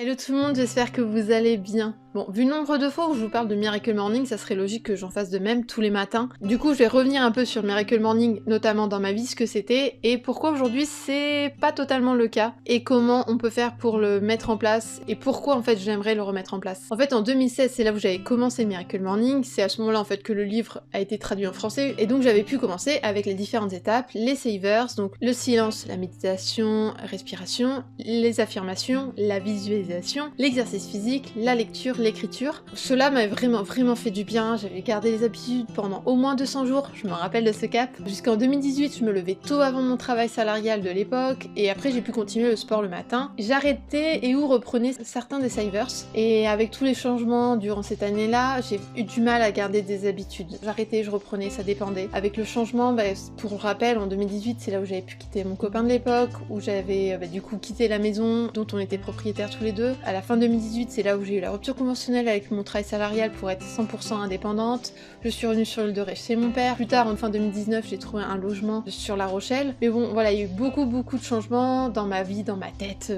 Hello tout le monde, j'espère que vous allez bien. Bon, vu le nombre de fois où je vous parle de Miracle Morning, ça serait logique que j'en fasse de même tous les matins. Du coup, je vais revenir un peu sur Miracle Morning, notamment dans ma vie, ce que c'était, et pourquoi aujourd'hui c'est pas totalement le cas, et comment on peut faire pour le mettre en place, et pourquoi en fait j'aimerais le remettre en place. En fait, en 2016, c'est là où j'avais commencé Miracle Morning, c'est à ce moment-là en fait que le livre a été traduit en français, et donc j'avais pu commencer avec les différentes étapes, les savers, donc le silence, la méditation, respiration, les affirmations, la visualisation, l'exercice physique, la lecture, l'écriture. Cela m'a vraiment fait du bien, j'avais gardé les habitudes pendant au moins 200 jours, je me rappelle de ce cap. Jusqu'en 2018, je me levais tôt avant mon travail salarial de l'époque, et après j'ai pu continuer le sport le matin. J'arrêtais et ou reprenais certains des savers, et avec tous les changements durant cette année-là, j'ai eu du mal à garder des habitudes. J'arrêtais, je reprenais, ça dépendait. Avec le changement, pour rappel, en 2018, c'est là où j'avais pu quitter mon copain de l'époque, où j'avais du coup quitté la maison dont on était propriétaires tous les deux. À la fin 2018, c'est là où j'ai eu la rupture conventionnelle avec mon travail salarial pour être 100% indépendante. Je suis revenue sur l'île de Ré chez mon père. Plus tard, en fin 2019, j'ai trouvé un logement sur La Rochelle. Mais bon, voilà, il y a eu beaucoup de changements dans ma vie, dans ma tête,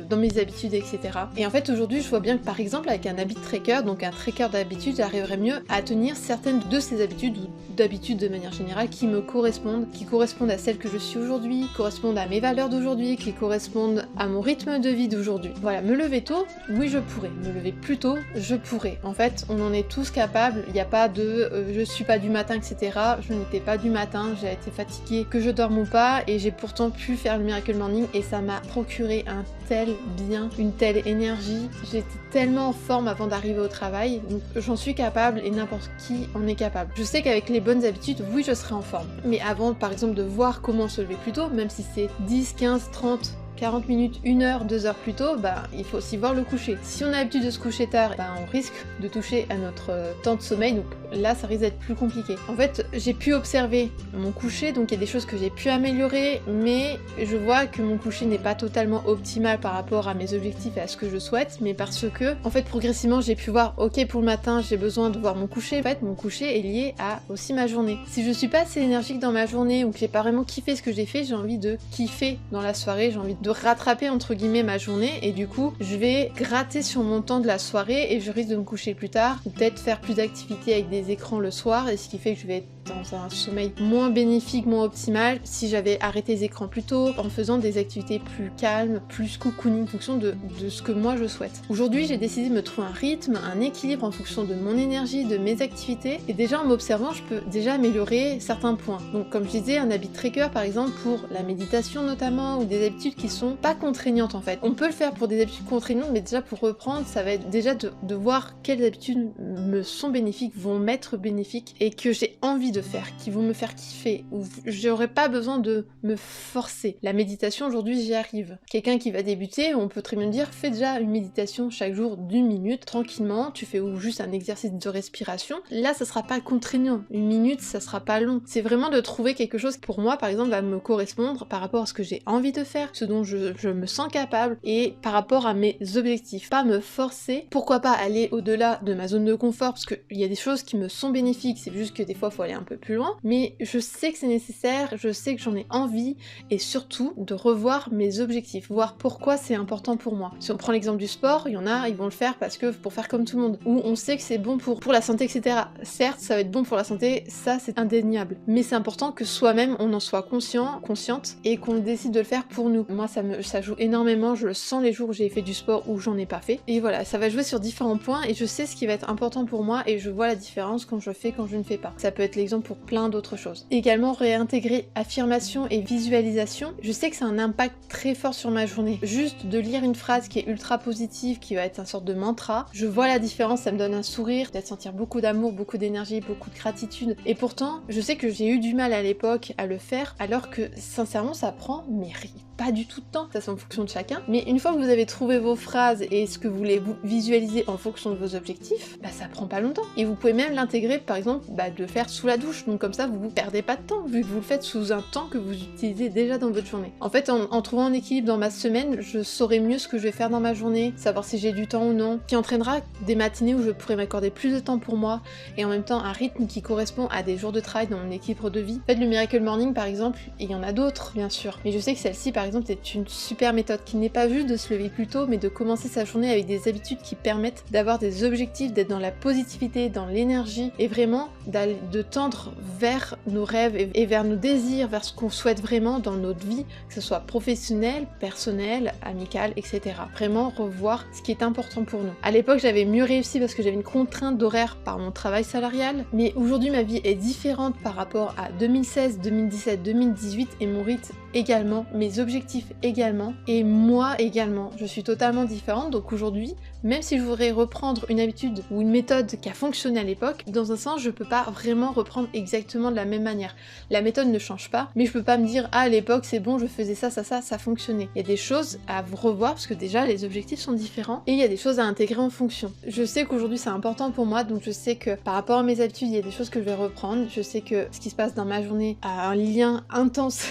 dans mes habitudes, etc. Et en fait, aujourd'hui, je vois bien que par exemple, avec un habit tracker, donc un tracker d'habitudes, j'arriverais mieux à tenir certaines de ces habitudes, ou d'habitudes de manière générale, qui me correspondent, qui correspondent à celles que je suis aujourd'hui, qui correspondent à mes valeurs d'aujourd'hui, qui correspondent à mon rythme de vie d'aujourd'hui. Voilà, me lever tôt, oui je pourrais. Me lever plus tôt, je pourrais. En fait, on en est tous capables, il n'y a pas de je suis pas du matin, etc. Je n'étais pas du matin, j'ai été fatiguée, que je dorme ou pas, et j'ai pourtant pu faire le Miracle Morning, et ça m'a procuré un tel bien, une telle énergie. J'étais tellement en forme avant d'arriver au travail, donc j'en suis capable, et n'importe qui en est capable. Je sais qu'avec les bonnes habitudes, oui je serai en forme. Mais avant, par exemple, de voir comment se lever plus tôt, même si c'est 10, 15, 30, 40 minutes, 1 heure, 2 heures plus tôt, il faut aussi voir le coucher. Si on a l'habitude de se coucher tard, on risque de toucher à notre temps de sommeil, donc là ça risque d'être plus compliqué. En fait, j'ai pu observer mon coucher, donc il y a des choses que j'ai pu améliorer, mais je vois que mon coucher n'est pas totalement optimal par rapport à mes objectifs et à ce que je souhaite, mais parce que, en fait, progressivement j'ai pu voir, ok, pour le matin j'ai besoin de voir mon coucher. En fait, mon coucher est lié à aussi ma journée. Si je suis pas assez énergique dans ma journée, ou que j'ai pas vraiment kiffé ce que j'ai fait, j'ai envie de kiffer dans la soirée, j'ai envie de rattraper entre guillemets ma journée, et du coup je vais gratter sur mon temps de la soirée et je risque de me coucher plus tard, ou peut-être faire plus d'activités avec des écrans le soir, et ce qui fait que je vais être dans un sommeil moins bénéfique, moins optimal si j'avais arrêté les écrans plus tôt, en faisant des activités plus calmes, plus cocooning, en fonction de ce que moi je souhaite. Aujourd'hui j'ai décidé de me trouver un rythme, un équilibre en fonction de mon énergie, de mes activités, et déjà en m'observant je peux déjà améliorer certains points. Donc comme je disais, un habit tracker par exemple pour la méditation notamment, ou des habitudes qui sont pas contraignantes en fait. On peut le faire pour des habitudes contraignantes, mais déjà pour reprendre, ça va être déjà de voir quelles habitudes me sont bénéfiques, vont m'être bénéfiques, et que j'ai envie de faire, qui vont me faire kiffer, où j'aurais pas besoin de me forcer. La méditation aujourd'hui j'y arrive. Quelqu'un qui va débuter, on peut très bien dire, fais déjà une méditation chaque jour d'1 minute, tranquillement, tu fais ou juste un exercice de respiration. Là ça sera pas contraignant, 1 minute ça sera pas long. C'est vraiment de trouver quelque chose qui pour moi par exemple va me correspondre par rapport à ce que j'ai envie de faire, ce dont je me sens capable, et par rapport à mes objectifs. Pas me forcer, pourquoi pas aller au-delà de ma zone de confort, parce qu'il y a des choses qui me sont bénéfiques, c'est juste que des fois faut aller un peu plus loin, mais je sais que c'est nécessaire, je sais que j'en ai envie, et surtout de revoir mes objectifs, voir pourquoi c'est important pour moi. Si on prend l'exemple du sport, il y en a, ils vont le faire parce que pour faire comme tout le monde, ou on sait que c'est bon pour la santé, etc. Certes, ça va être bon pour la santé, ça c'est indéniable, mais c'est important que soi-même on en soit conscient, consciente, et qu'on décide de le faire pour nous. Moi ça joue énormément, je le sens les jours où j'ai fait du sport ou j'en ai pas fait, et voilà, ça va jouer sur différents points, et je sais ce qui va être important pour moi, et je vois la différence quand je fais, quand je ne fais pas. Ça peut être l'exemple pour plein d'autres choses. Également réintégrer affirmation et visualisation, je sais que c'est un impact très fort sur ma journée. Juste de lire une phrase qui est ultra positive, qui va être une sorte de mantra, je vois la différence, ça me donne un sourire, peut-être sentir beaucoup d'amour, beaucoup d'énergie, beaucoup de gratitude, et pourtant je sais que j'ai eu du mal à l'époque à le faire, alors que sincèrement ça prend pas du tout de temps, ça c'est en fonction de chacun, mais une fois que vous avez trouvé vos phrases et ce que vous voulez vous visualiser en fonction de vos objectifs, ça prend pas longtemps, et vous pouvez même l'intégrer par exemple de faire sous la douche, donc comme ça vous perdez pas de temps, vu que vous le faites sous un temps que vous utilisez déjà dans votre journée. En fait en trouvant un équilibre dans ma semaine, je saurai mieux ce que je vais faire dans ma journée, savoir si j'ai du temps ou non, qui entraînera des matinées où je pourrai m'accorder plus de temps pour moi, et en même temps un rythme qui correspond à des jours de travail dans mon équilibre de vie. En fait le Miracle Morning par exemple, et il y en a d'autres bien sûr, mais je sais que celle-ci par exemple exemple est une super méthode qui n'est pas juste de se lever plus tôt mais de commencer sa journée avec des habitudes qui permettent d'avoir des objectifs, d'être dans la positivité, dans l'énergie et vraiment de tendre vers nos rêves et vers nos désirs, vers ce qu'on souhaite vraiment dans notre vie, que ce soit professionnel, personnel, amical, etc. Vraiment revoir ce qui est important pour nous. À l'époque, j'avais mieux réussi parce que j'avais une contrainte d'horaire par mon travail salarial, mais aujourd'hui ma vie est différente par rapport à 2016, 2017, 2018 et mon rythme également, mes objectifs également et moi également. Je suis totalement différente, donc aujourd'hui, même si je voudrais reprendre une habitude ou une méthode qui a fonctionné à l'époque, dans un sens, je peux pas vraiment reprendre exactement de la même manière. La méthode ne change pas, mais je peux pas me dire « Ah, à l'époque, c'est bon, je faisais ça fonctionnait ». Il y a des choses à revoir parce que déjà, les objectifs sont différents et il y a des choses à intégrer en fonction. Je sais qu'aujourd'hui, c'est important pour moi, donc je sais que par rapport à mes habitudes, il y a des choses que je vais reprendre. Je sais que ce qui se passe dans ma journée a un lien intense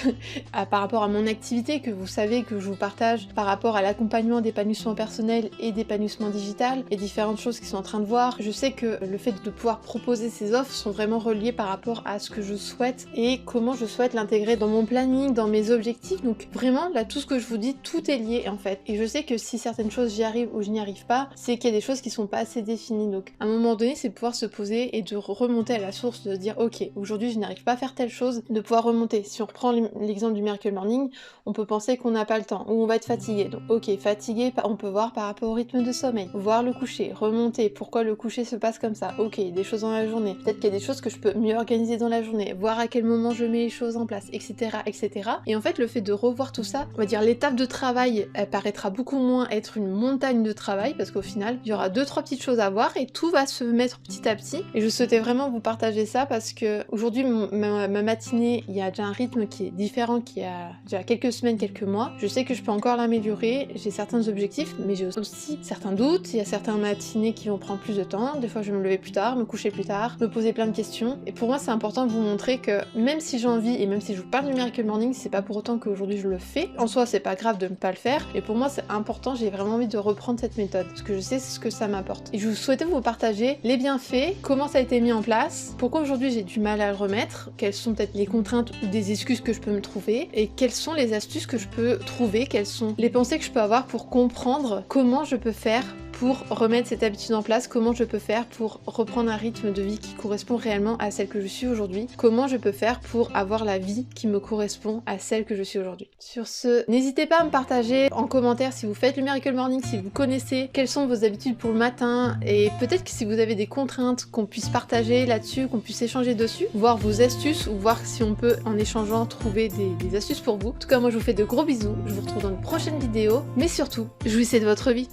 par rapport à mon activité, que vous savez que je vous partage par rapport à l'accompagnement d'épanouissement personnel et d'épanouissement digital et différentes choses qui sont en train de voir. Je sais que le fait de pouvoir proposer ces offres sont vraiment reliées par rapport à ce que je souhaite et comment je souhaite l'intégrer dans mon planning, dans mes objectifs. Donc vraiment, là, tout ce que je vous dis, tout est lié en fait. Et je sais que si certaines choses j'y arrive ou je n'y arrive pas, c'est qu'il y a des choses qui sont pas assez définies. Donc à un moment donné, c'est pouvoir se poser et de remonter à la source, de dire ok, aujourd'hui je n'arrive pas à faire telle chose, de pouvoir remonter. Si on reprend l'exemple du Miracle Morning, on peut penser qu'on n'a pas le temps ou on va être fatigué. Donc ok, fatigué, on peut voir par rapport au rythme de sommeil, voir le coucher, remonter, pourquoi le coucher se passe comme ça. Ok, des choses dans la journée, peut-être qu'il y a des choses que je peux mieux organiser dans la journée, voir à quel moment je mets les choses en place, etc. etc. Et en fait, le fait de revoir tout ça, on va dire l'étape de travail, elle paraîtra beaucoup moins être une montagne de travail parce qu'au final, il y aura 2-3 petites choses à voir et tout va se mettre petit à petit. Et je souhaitais vraiment vous partager ça parce que aujourd'hui, ma matinée, il y a déjà un rythme qui est différent, qui a déjà quelques semaines, quelques mois. Je sais que je peux encore l'améliorer, j'ai certains objectifs, mais j'ai aussi certains doutes. Il y a certaines matinées qui vont prendre plus de temps, des fois je vais me lever plus tard, me coucher plus tard, me poser plein de questions. Et pour moi, c'est important de vous montrer que même si j'ai envie et même si je vous parle du Miracle Morning, c'est pas pour autant qu'aujourd'hui je le fais. En soi, c'est pas grave de ne pas le faire, mais pour moi, c'est important, j'ai vraiment envie de reprendre cette méthode parce que je sais ce que ça m'apporte. Et je souhaitais vous partager les bienfaits, comment ça a été mis en place, pourquoi aujourd'hui j'ai du mal à le remettre, quelles sont peut-être les contraintes ou des excuses que je peux me trouver et quelles sont les astuces que je peux trouver, quelles sont les pensées que je peux avoir pour comprendre comment je peux faire pour remettre cette habitude en place, comment je peux faire pour reprendre un rythme de vie qui correspond réellement à celle que je suis aujourd'hui, comment je peux faire pour avoir la vie qui me correspond à celle que je suis aujourd'hui. Sur ce, n'hésitez pas à me partager en commentaire si vous faites le Miracle Morning, si vous connaissez, quelles sont vos habitudes pour le matin et peut-être que si vous avez des contraintes qu'on puisse partager là-dessus, qu'on puisse échanger dessus, voir vos astuces ou voir si on peut en échangeant trouver des astuces pour vous. En tout cas, moi je vous fais de gros bisous, je vous retrouve dans une prochaine vidéo, mais surtout, jouissez de votre vie.